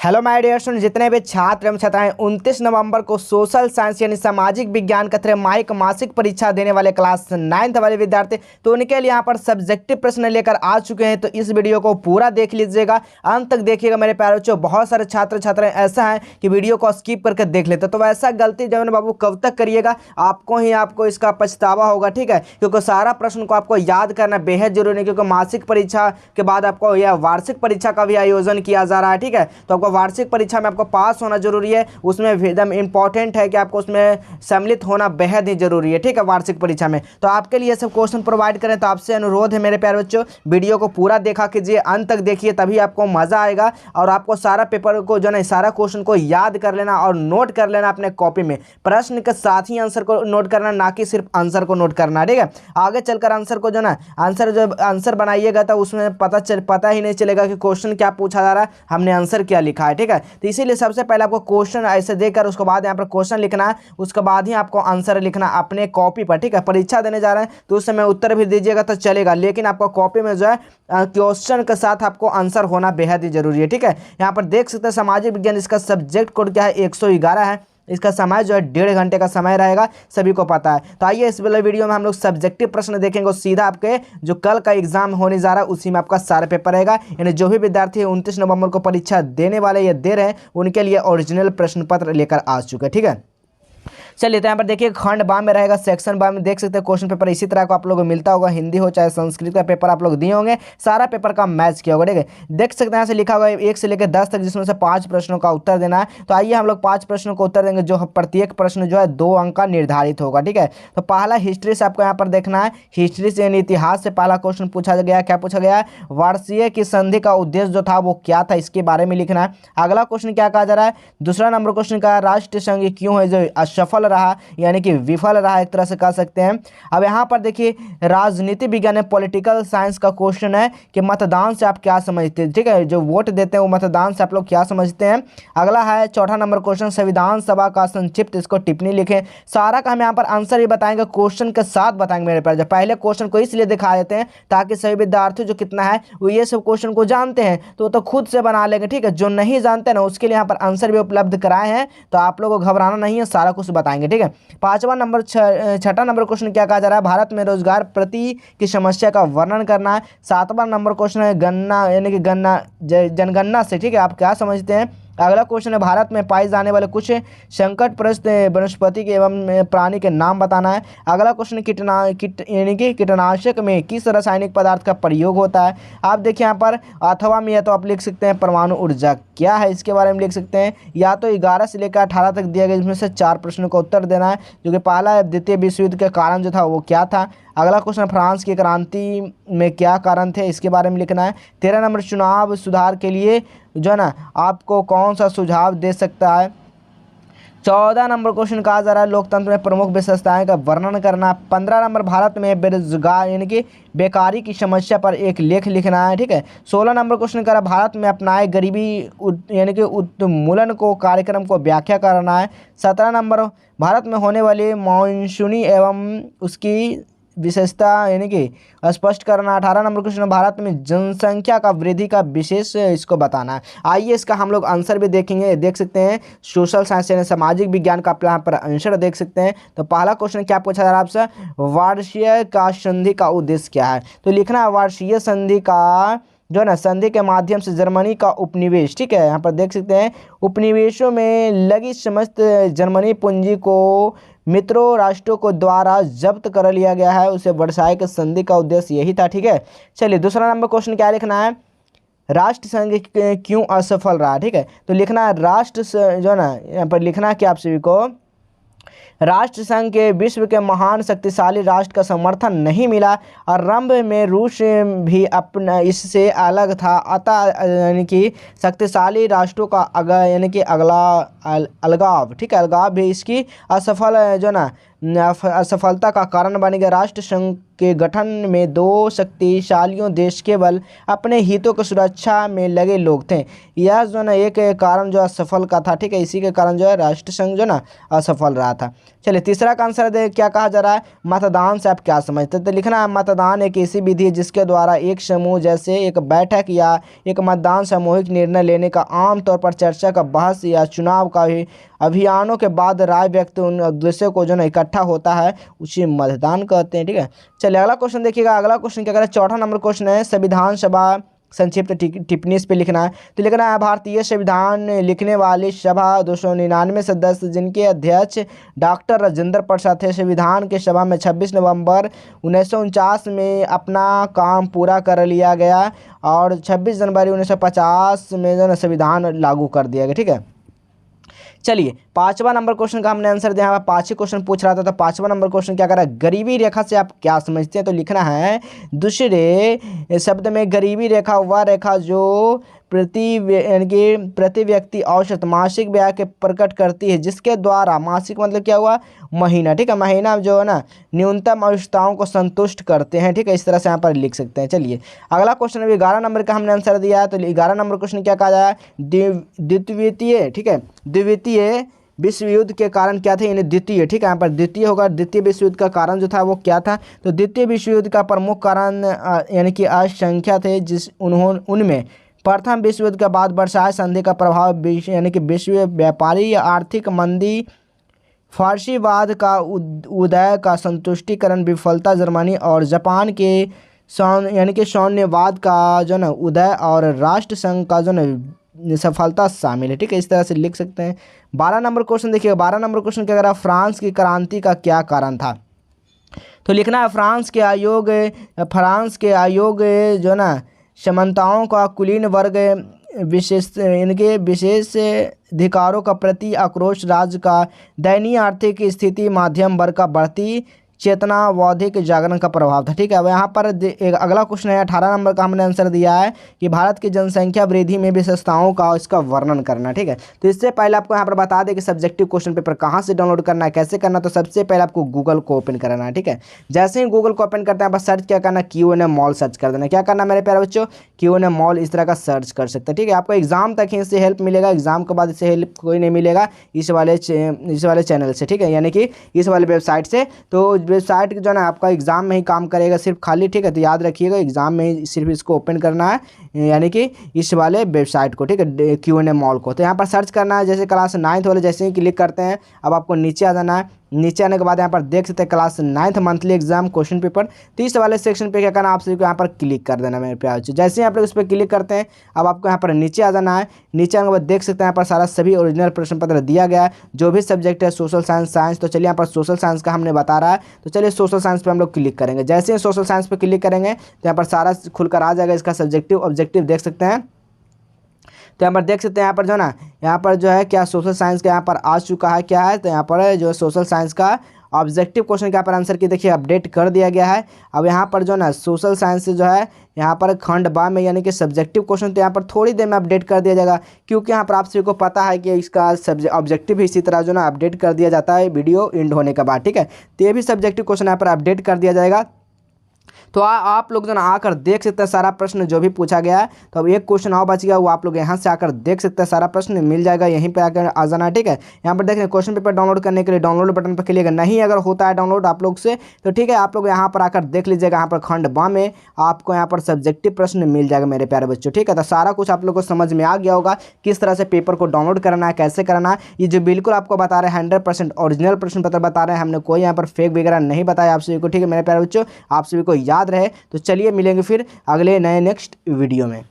Hello my dear student, जितने भी छात्र एवं छात्राएं 29 नवंबर को सोशल साइंस यानी सामाजिक विज्ञान का त्रैमासिक मासिक परीक्षा देने वाले क्लास 9th वाले विद्यार्थी, तो उनके लिए यहाँ पर सब्जेक्टिव प्रश्न लेकर आ चुके हैं। तो इस वीडियो को पूरा देख लीजिएगा, अंत तक देखिएगा मेरे प्यारे बच्चों। बहुत सारे छात्र छात्राएं ऐसा है कि वीडियो को स्किप करके देख लेते, तो वैसा गलती जो है बाबू कब तक करिएगा, आपको इसका पछतावा होगा, ठीक है। क्योंकि सारा प्रश्न को आपको याद करना बेहद जरूरी है, क्योंकि मासिक परीक्षा के बाद आपको यह वार्षिक परीक्षा का भी आयोजन किया जा रहा है, ठीक है। तो आपको वार्षिक परीक्षा में आपको पास होना जरूरी है, उसमें एकदम इंपॉर्टेंट है कि आपको उसमें सम्मिलित होना बेहद ही जरूरी है, ठीक है, वार्षिक परीक्षा में। तो आपके लिए सब क्वेश्चन प्रोवाइड करें, तो आपसे अनुरोध है मेरे प्यारे बच्चों, वीडियो को पूरा देखा कीजिए, अंत तक देखिए, तभी आपको मजा आएगा। और आपको सारा पेपर को जो है सारा क्वेश्चन को याद कर लेना और नोट कर लेना अपने कॉपी में, प्रश्न के साथ ही आंसर को नोट करना, ना कि सिर्फ आंसर को नोट करना, ठीक है। आगे चलकर आंसर को जो ना आंसर बनाइएगा तो उसमें पता ही नहीं चलेगा कि क्वेश्चन क्या पूछा जा रहा है, हमने आंसर क्या लिखा है, ठीक है। तो इसीलिए सबसे पहले आपको क्वेश्चन ऐसे देकर उसके बाद यहाँ पर क्वेश्चन लिखना है, उसके बाद ही आपको आंसर लिखना अपने कॉपी पर, ठीक है। परीक्षा देने जा रहे हैं तो उस समय उत्तर भी दीजिएगा तो चलेगा, लेकिन आपको कॉपी में जो है क्वेश्चन के साथ आपको आंसर होना बेहद ही जरूरी है, ठीक है। यहाँ पर देख सकते हैं सामाजिक विज्ञान, इसका सब्जेक्ट कोड क्या है, 111 है। इसका समय जो है 1.5 घंटे का समय रहेगा, सभी को पता है। तो आइए इस वाले वीडियो में हम लोग सब्जेक्टिव प्रश्न देखेंगे, सीधा आपके जो कल का एग्जाम होने जा रहा है उसी में आपका सारा पेपर रहेगा। यानी जो भी विद्यार्थी 29 नवंबर को परीक्षा देने वाले या दे रहे हैं, उनके लिए ओरिजिनल प्रश्न पत्र लेकर आ चुके हैं, ठीक है। चलिए, तो यहाँ पर देखिए खंड बा में रहेगा, सेक्शन बा में देख सकते हैं क्वेश्चन पेपर इसी तरह को आप लोगों को मिलता होगा, हिंदी हो चाहे संस्कृत का पेपर आप लोग दिए होंगे, सारा पेपर का मैच किया होगा, ठीक है। देख सकते हैं यहाँ से लिखा हुआ है 1 से लेकर 10 तक, जिसमें से 5 प्रश्नों का उत्तर देना है। तो आइए हम लोग 5 प्रश्नों का उत्तर देंगे, जो प्रत्येक प्रश्न जो है 2 अंक का निर्धारित होगा, ठीक है। तो पहला हिस्ट्री से आपको यहाँ पर देखना है, हिस्ट्री से यानी इतिहास से पहला क्वेश्चन पूछा गया। क्या पूछा गया है? वार्षिक की संधि का उद्देश्य जो था वो क्या था, इसके बारे में लिखना है। अगला क्वेश्चन क्या कहा जा रहा है? दूसरा नंबर क्वेश्चन का राष्ट्रीय संघ क्यों है जो असफल रहा, यानी कि विफल रहा, एक तरह से कह सकते हैं। अब यहाँ पर देखिए राजनीति विज्ञान में पॉलिटिकल साइंस का क्वेश्चन है कि मतदान से आप क्या समझते हैं, ठीक है। जो वोट देते हैं वो मतदान से आप लोग क्या समझते हैं। अगला है चौथा नंबर क्वेश्चन, संविधान सभा का संक्षिप्त, इसको टिप्पणी लिखें। सारा का हम यहाँ पर आंसर ही बताएंगे, क्वेश्चन के साथ बताएंगे मेरे पास। पहले क्वेश्चन को इसलिए दिखा देते हैं ताकि सभी विद्यार्थी जो कितना है वो ये सब क्वेश्चन को जानते हैं तो खुद से बना लेंगे, ठीक है। जो नहीं जानते ना उसके लिए यहाँ पर आंसर भी उपलब्ध कराए हैं, तो आप लोगों को घबराना नहीं है, सारा कुछ बताएंगे, ठीक है। छठा नंबर क्वेश्चन क्या कहा जा रहा है? भारत में रोजगार प्रति की समस्या का वर्णन करना है। 7वां नंबर क्वेश्चन है गणना, यानी कि जनगणना से, ठीक है, आप क्या समझते हैं। अगला क्वेश्चन है भारत में पाए जाने वाले कुछ संकटग्रस्त वनस्पति के एवं प्राणी के नाम बताना है। अगला क्वेश्चन यानी कि कीटनाशक में किस रासायनिक पदार्थ का प्रयोग होता है। आप देखिए यहाँ पर अथवा में या तो आप लिख सकते हैं परमाणु ऊर्जा क्या है, इसके बारे में लिख सकते हैं, या तो 11 से लेकर 18 तक दिया गया, इसमें से 4 प्रश्नों का उत्तर देना है। जो कि पहला द्वितीय विश्व युद्ध का कारण जो था वो क्या था। अगला क्वेश्चन फ्रांस की क्रांति में क्या कारण थे, इसके बारे में लिखना है। 13 नंबर चुनाव सुधार के लिए जो है ना आपको कौन सा सुझाव दे सकता है। 14 नंबर क्वेश्चन कहा जा रहा है लोकतंत्र में प्रमुख विशेषताएं का वर्णन करना। 15 नंबर भारत में बेरोजगार यानी कि बेकारी की समस्या पर एक लेख लिखना है, ठीक है। 16 नंबर क्वेश्चन कह रहा है भारत में अपनाए गरीबी यानी कि उन्मूलन को कार्यक्रम को व्याख्या करना है। 17 नंबर भारत में होने वाली मानसूनी एवं उसकी विशेषता यानी कि स्पष्ट करना। 18 नंबर क्वेश्चन भारत में जनसंख्या का वृद्धि का विशेष इसको बताना है। आइए इसका हम लोग आंसर भी देखेंगे, देख सकते हैं सोशल साइंस यानी सामाजिक विज्ञान का आप यहाँ पर आंसर देख सकते हैं। तो पहला क्वेश्चन क्या पूछा जा रहा है आपसे? वार्षिक का संधि का उद्देश्य क्या है, तो लिखना है वार्षिक संधि का जो है ना संधि के माध्यम से जर्मनी का उपनिवेश, ठीक है। यहाँ पर देख सकते हैं उपनिवेशों में लगी समस्त जर्मनी पूंजी को मित्रों राष्ट्रों को द्वारा जब्त कर लिया गया है, उसे वर्साई के संधि का उद्देश्य यही था, ठीक है। चलिए दूसरा नंबर क्वेश्चन क्या लिखना है? राष्ट्र संघ क्यों असफल रहा, ठीक है। तो लिखना है राष्ट्र जो है ना यहाँ पर लिखना है कि आप सभी को राष्ट्र संघ के विश्व के महान शक्तिशाली राष्ट्र का समर्थन नहीं मिला। आरंभ में रूस भी अपना इससे अलग था, अतः यानी कि शक्तिशाली राष्ट्रों का यानी कि अलगाव, ठीक है, अलगाव भी इसकी असफल जो ना असफलता का कारण बन गया। राष्ट्र संघ के गठन में 2 शक्तिशालियों देश केवल अपने हितों की सुरक्षा में लगे लोग थे, यह जो ना एक कारण जो असफल का था, ठीक है। इसी के कारण जो है राष्ट्र संघ जो ना असफल रहा था। चलिए तीसरा का आंसर दे, क्या कहा जा रहा है, मतदान से आप क्या समझते हैं। तो लिखना है मतदान एक ऐसी विधि है जिसके द्वारा एक समूह जैसे एक बैठक या एक मतदान सामूहिक निर्णय लेने का, आमतौर पर चर्चा का, बहस या चुनाव का भी अभियानों के बाद राय व्यक्त उन उद्देश्यों को जो है इकट्ठा होता है उसे मतदान कहते हैं। ठीक है, चलिए अगला क्वेश्चन देखिएगा। अगला क्वेश्चन क्या करें, चौथा नंबर क्वेश्चन है संविधान सभा संक्षिप्त टिप्पणी इस पे लिखना है। तो लिखना है भारतीय संविधान लिखने वाली सभा 299 सदस्य जिनके अध्यक्ष डॉक्टर राजेंद्र प्रसाद थे, संविधान के सभा में 26 नवंबर 1949 में अपना काम पूरा कर लिया गया और 26 जनवरी 1950 में जो है संविधान लागू कर दिया गया। ठीक है, चलिए पांचवा नंबर क्वेश्चन का हमने आंसर दिया। पांचवें क्वेश्चन पूछ रहा था, तो पांचवा नंबर क्वेश्चन क्या कर रहा है, गरीबी रेखा से आप क्या समझते हैं। तो लिखना है दूसरे शब्द में गरीबी रेखा वह रेखा जो प्रति व्यक्ति औसत मासिक व्यय के प्रकट करती है, जिसके द्वारा मासिक मतलब क्या हुआ, महीना। ठीक है, महीना जो है ना न्यूनतम आवश्यकताओं को संतुष्ट करते हैं। ठीक है, इस तरह से यहाँ पर लिख सकते हैं। चलिए अगला क्वेश्चन अभी 11 नंबर का हमने आंसर दिया है। तो 11 नंबर क्वेश्चन क्या कहा जाए, द्वितीय, ठीक है, द्वितीय विश्व युद्ध के कारण क्या थे, यानी द्वितीय, ठीक है, यहाँ पर द्वितीय होगा। द्वितीय विश्व युद्ध का कारण जो था वो क्या था, तो द्वितीय विश्व युद्ध का प्रमुख कारण यानी कि असंख्या थे, उनमें प्रथम विश्व युद्ध के बाद वर्साय संधि का प्रभाव, यानी कि विश्व व्यापारी या आर्थिक मंदी, फारसीवाद का उदय का संतुष्टिकरण, विफलता जर्मनी और जापान के यानी कि सैन्यवाद का जो ना उदय और राष्ट्र संघ का जो ना सफलता शामिल है। ठीक है, इस तरह से लिख सकते हैं। 12 नंबर क्वेश्चन देखिए। 12 नंबर क्वेश्चन क्या कह रहा है, फ्रांस की क्रांति का क्या कारण था। तो लिखना है फ्रांस के आयोग जो ना समानताओं का कुलीन वर्ग इनके विशेष अधिकारों का प्रति आक्रोश, राज्य का दयनीय आर्थिक स्थिति, मध्यम वर्ग का बढ़ती चेतना, बौद्धिक जागरण का प्रभाव था। ठीक है, अब यहाँ पर एक अगला क्वेश्चन है 18 नंबर का हमने आंसर दिया है कि भारत की जनसंख्या वृद्धि में विशेषताओं का इसका वर्णन करना। ठीक है, तो इससे पहले आपको यहाँ पर बता दें कि सब्जेक्टिव क्वेश्चन पेपर कहाँ से डाउनलोड करना है, कैसे करना। तो सबसे पहले आपको गूगल को ओपन करना है। ठीक है, जैसे ही गूगल को ओपन करते हैं बस सर्च क्या करना, Q&A मॉल सर्च कर देना। क्या करना मेरे प्यारे बच्चों, Q&A मॉल इस तरह का सर्च कर सकते हैं। ठीक है, आपको एग्जाम तक ही इससे हेल्प मिलेगा, एग्जाम के बाद इससे हेल्प कोई नहीं मिलेगा इस वाले चैनल से। ठीक है, यानी कि इस वाले वेबसाइट से। तो वेबसाइट जो है ना आपका एग्जाम में ही काम करेगा सिर्फ खाली। ठीक है, तो याद रखिएगा एग्जाम में ही सिर्फ इसको ओपन करना है, यानी कि इस वाले वेबसाइट को। ठीक है, Q&A मॉल को। तो यहाँ पर सर्च करना है, जैसे क्लास 9th वाले जैसे ही क्लिक करते हैं अब आपको नीचे आ जाना है। नीचे आने के बाद यहाँ पर देख सकते हैं class 9th monthly exam question paper, तो इस वाले सेक्शन पे क्या करना है, आप सभी को यहाँ पर क्लिक कर देना मेरे प्यार बच्चों। जैसे ही आप लोग इस पर क्लिक करते हैं अब आपको यहाँ पर नीचे आ जाना है। नीचे आने के बाद देख सकते हैं यहाँ पर सारा सभी ओरिजिनल प्रश्न पत्र दिया गया है, जो भी सब्जेक्ट है सोशल साइंस। तो चलिए यहाँ पर सोशल साइंस का हमने बता रहा है, तो चलिए सोशल साइंस पर हम लोग क्लिक करेंगे। जैसे ही सोशल साइंस पर क्लिक करेंगे तो यहाँ पर सारा खुलकर आ जाएगा, इसका सब्जेक्टिव ऑब्जेक्टिव देख सकते हैं। तो यहाँ पर देख सकते हैं यहाँ पर जो ना यहाँ पर जो है क्या सोशल साइंस का यहाँ पर आ चुका है, क्या है, तो यहाँ पर जो सोशल साइंस का ऑब्जेक्टिव क्वेश्चन के यहाँ पर आंसर की देखिए अपडेट कर दिया गया है। अब यहाँ पर जो ना सोशल साइंस से जो है यहाँ पर खंड बा में यानी कि सब्जेक्टिव क्वेश्चन तो यहाँ पर थोड़ी देर में अपडेट कर दिया जाएगा, क्योंकि यहाँ पर आप सभी को पता है कि इसका ऑब्जेक्टिव भी इसी तरह जो ना अपडेट कर दिया जाता है वीडियो एंड होने के बाद। ठीक है, तो ये भी सब्जेक्टिव क्वेश्चन यहाँ पर अपडेट कर दिया जाएगा। तो आप लोग जो ना आकर देख सकते हैं सारा प्रश्न जो भी पूछा गया है। तो अब एक क्वेश्चन और बच गया, वो आप लोग यहाँ से आकर देख सकते हैं, सारा प्रश्न मिल जाएगा, यहीं पे आकर आ जाना है। ठीक है, यहाँ पर देख रहे हैं क्वेश्चन पेपर डाउनलोड करने के लिए डाउनलोड बटन पर क्लिक नहीं अगर होता है डाउनलोड आप लोग से तो ठीक है, आप लोग यहाँ पर आकर देख लीजिएगा। यहाँ पर खंड बा में आपको यहाँ पर सब्जेक्टिव प्रश्न मिल जाएगा मेरे प्यारे बच्चों। ठीक है, तो सारा कुछ आप लोग को समझ में आ गया होगा किस तरह से पेपर को डाउनलोड करना है, कैसे करना है। ये जो बिल्कुल आपको बता रहे हैं 100% ओरिजिनल प्रश्न पत्र बता रहे हैं, हमने कोई यहाँ पर फेक वगैरह नहीं बताया आप सभी को। ठीक है मेरे प्यारे बच्चों, आप सभी को याद रहे। तो चलिए मिलेंगे फिर अगले नए नेक्स्ट वीडियो में।